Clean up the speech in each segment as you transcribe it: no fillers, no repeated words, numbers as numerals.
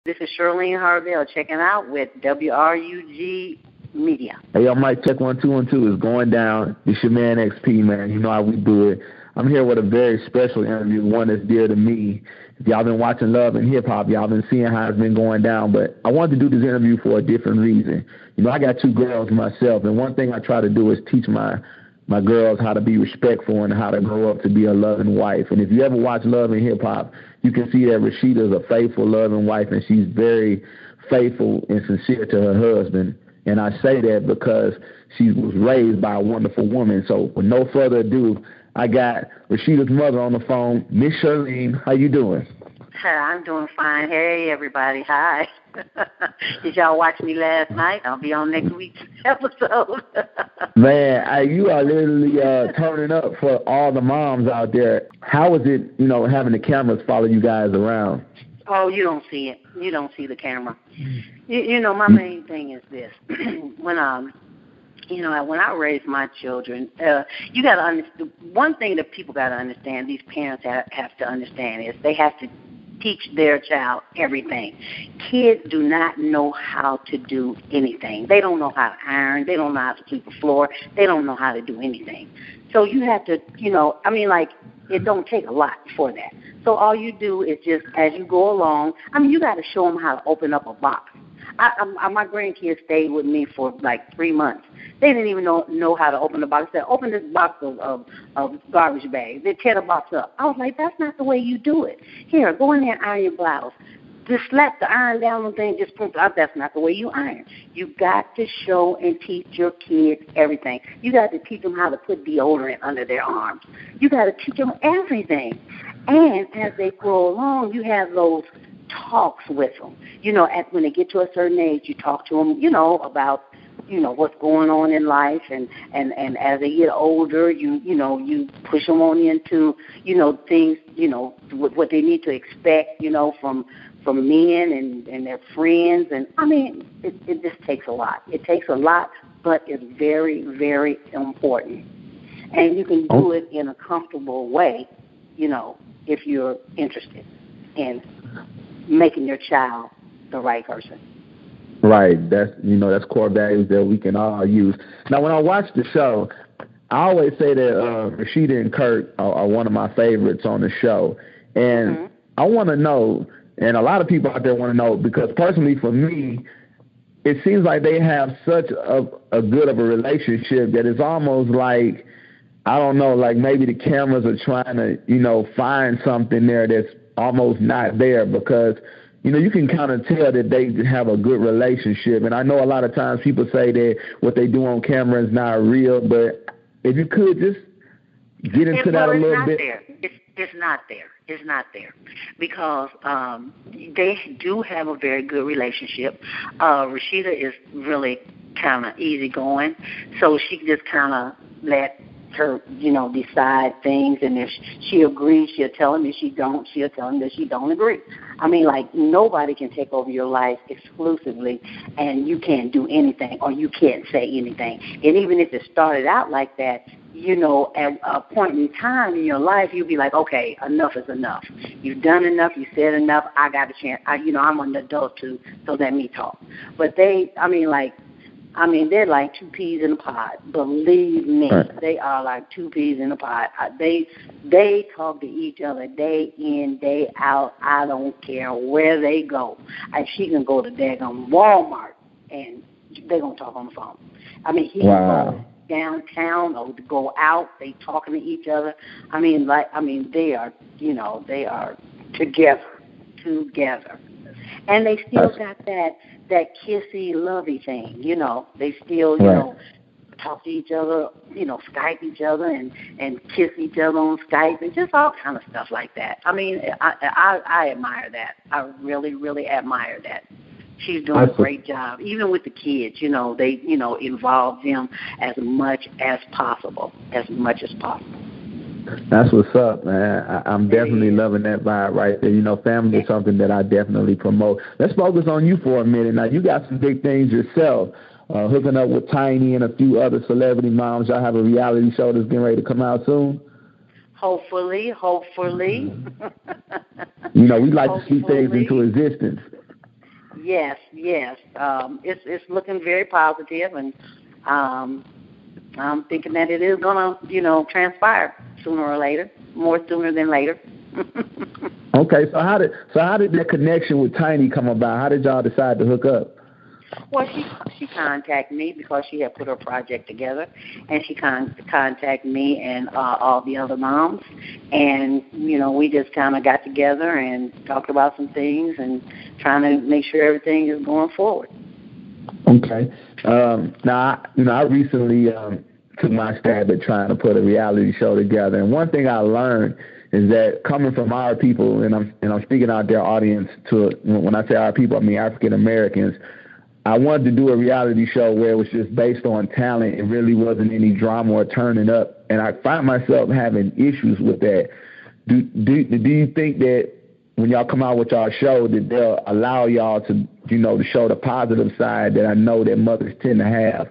This is Shirlene Harville checking out with WRUG Media. Hey, yo, Mike, check 1 2 1 2 is going down. It's your man XP, man. You know how we do it. I'm here with a very special interview, one that's dear to me. If y'all been watching Love and Hip Hop, y'all been seeing how it's been going down. But I wanted to do this interview for a different reason. You know, I got 2 girls myself, and one thing I try to do is teach my girls how to be respectful and how to grow up to be a loving wife. And if you ever watch Love and Hip Hop, you can see that Rasheeda is a faithful, loving wife, and she's very faithful and sincere to her husband. And I say that because she was raised by a wonderful woman. So with no further ado, I got Rasheeda's mother on the phone. Miss Shirlene, how you doing? I'm doing fine. Hey, everybody. Hi. Did y'all watch me last night? I'll be on next week's episode. Man, you are literally turning up for all the moms out there. How is it, having the cameras follow you guys around? Oh, you don't see it. You don't see the camera. My main thing is this. When I raise my children, you got to understand. One thing that people got to understand, these parents have to understand, is they have to teach their child everything. Kids do not know how to do anything. They don't know how to iron. They don't know how to sweep the floor. They don't know how to do anything. So you have to, it don't take a lot for that. So all you do is just, as you go along, you got to show them how to open up a box. My grandkids stayed with me for like 3 months. They didn't even know how to open the box. They said, open this box of garbage bags. They tear the box up. I was like, that's not the way you do it. Here, go in there and iron your blouse. Just slap the iron down on the thing, just put it out. That's not the way you iron. You got to show and teach your kids everything. You got to teach them how to put deodorant under their arms. You got to teach them everything. And as they grow along, you have those talks with them. When they get to a certain age, you talk to them, about, what's going on in life. And as they get older, you push them on into, things, what they need to expect, from men and their friends. And, it just takes a lot. It takes a lot, but it's very, very important. And you can do it in a comfortable way, if you're interested in making your child the right person. Right. That's core values that we can all use. Now, when I watch the show, I always say that Rasheeda and Kurt are one of my favorites on the show. And I want to know, and a lot of people out there want to know, because personally for me, it seems like they have such a good of a relationship that it's almost like, I don't know, like maybe the cameras are trying to, find something there that's almost not there, because, you can kind of tell that they have a good relationship. And I know a lot of times people say that what they do on camera is not real, but if you could just get into that a little bit. It's not there. It's not there because they do have a very good relationship. Rasheeda is really kind of easygoing, so she just kind of let her, decide things, and if she agrees, she'll tell him. If she don't, she'll tell him that she don't agree. Nobody can take over your life exclusively, and you can't do anything, or you can't say anything. And even if it started out like that, at a point in time in your life, you'll be like, okay, enough is enough. You've done enough. You said enough. I got a chance. I'm an adult too, so let me talk. But they're like 2 peas in a pod. Believe me, they are like 2 peas in a pod. They talk to each other day in, day out. I don't care where they go. She can go to daggone Walmart, and they're going to talk on the phone. He can go downtown or to go out. They talking to each other. They are, they are together. And they still got that kissy, lovey thing, They still, talk to each other, Skype each other and kiss each other on Skype and just all kind of stuff like that. I admire that. I really, really admire that. She's doing a great job. Even with the kids, they, involve them as much as possible. That's what's up, man. I'm definitely loving that vibe right there. Family is something that I definitely promote. Let's focus on you for a minute. Now, you got some big things yourself, hooking up with Tiny and a few other celebrity moms. Y'all have a reality show that's getting ready to come out soon? Hopefully. We like to see things into existence. Yes. It's looking very positive, and I'm thinking that it is gonna, transpire sooner or later, more sooner than later. Okay, so how did that connection with Tiny come about? How did y'all decide to hook up? Well, she contacted me because she had put her project together, and she contacted me and all the other moms, and we just kind of got together and talked about some things and trying to make sure everything is going forward. Okay. Now, I recently took my stab at trying to put a reality show together, and one thing I learned is that coming from our people, and I'm speaking out their audience to, when I say our people, I mean African Americans. I wanted to do a reality show where it was just based on talent. It really wasn't any drama or turning up, and I find myself having issues with that. Do you think that when y'all come out with y'all show that they'll allow y'all to, to show the positive side that I know that mothers tend to have?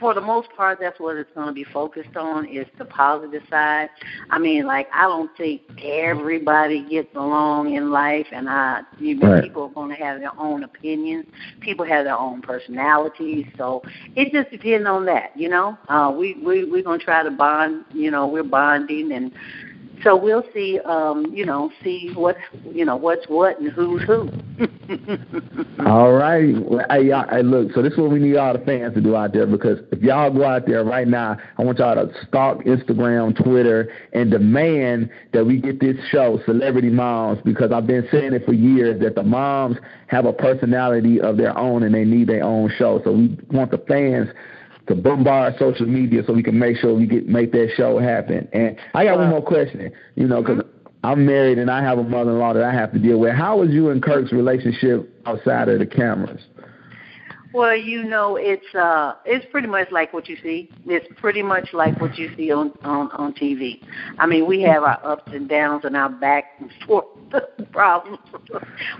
For the most part, that's what it's going to be focused on, is the positive side. I mean, I don't think everybody gets along in life, and Right. People are going to have their own opinions. People have their own personalities, so it just depends on that, We're going to try to bond, we're bonding, and so we'll see, see what's what and who's who. All right. Well, hey, look, so this is what we need all the fans to do out there, because if y'all go out there right now, I want y'all to stalk Instagram, Twitter, and demand that we get this show, Celebrity Moms, because I've been saying it for years that the moms have a personality of their own and they need their own show. So we want the fans to bombard social media so we can make sure we make that show happen. And I got one more question, because I'm married and I have a mother-in-law that I have to deal with. How is you and Kirk's relationship outside of the cameras? Well, it's pretty much like what you see. It's pretty much like what you see on TV. I mean, we have our ups and downs and our back and forth problems.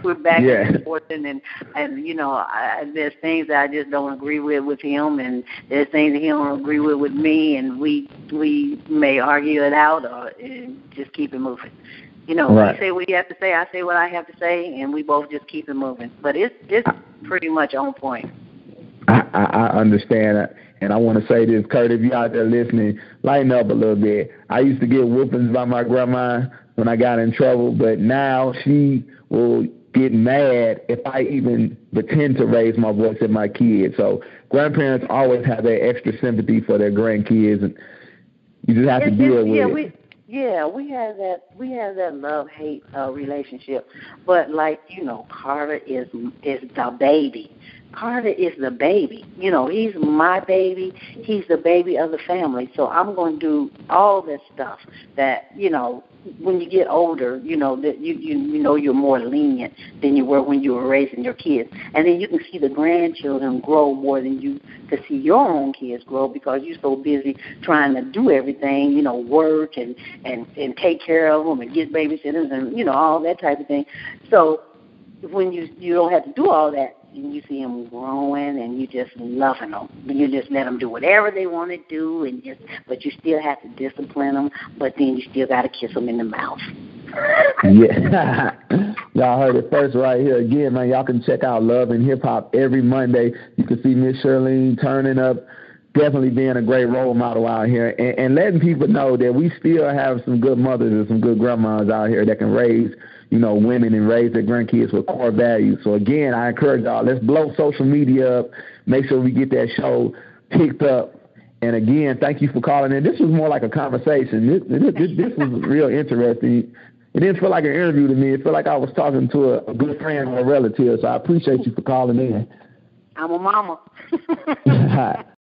We're back and forth, and there's things that I just don't agree with him, and there's things that he don't agree with me, and we may argue it out or just keep it moving. Right. We say what you have to say, I say what I have to say, and we both just keep it moving. But it's pretty much on point. I understand that. And I want to say this, Kurt, if you're out there listening, lighten up a little bit. I used to get whoopings by my grandma when I got in trouble, but now she will get mad if I even pretend to raise my voice at my kids. So grandparents always have that extra sympathy for their grandkids, and you just have to deal with it. We have that love-hate relationship, but Carter is the baby. Carter is the baby. He's my baby. He's the baby of the family. So I'm going to do all this stuff that, when you get older, that you're more lenient than you were when you were raising your kids. And then you can see the grandchildren grow more than you can see your own kids grow, because you're so busy trying to do everything, work and take care of them and get babysitters and, all that type of thing. So when you don't have to do all that, and you see them growing, and you just loving them. You just let them do whatever they want to do, but you still have to discipline them. But then you still got to kiss them in the mouth. Yeah, y'all heard it first right here. Again, man, y'all can check out Love and Hip Hop every Monday. You can see Miss Shirlene turning up, definitely being a great role model out here, and letting people know that we still have some good mothers and some good grandmas out here that can raise women and raise their grandkids with core values. So again, I encourage y'all, let's blow social media up, make sure we get that show picked up. And again, thank you for calling in. This was more like a conversation. This was real interesting. It didn't feel like an interview to me. It felt like I was talking to a good friend or a relative. So I appreciate you for calling in. I'm a mama.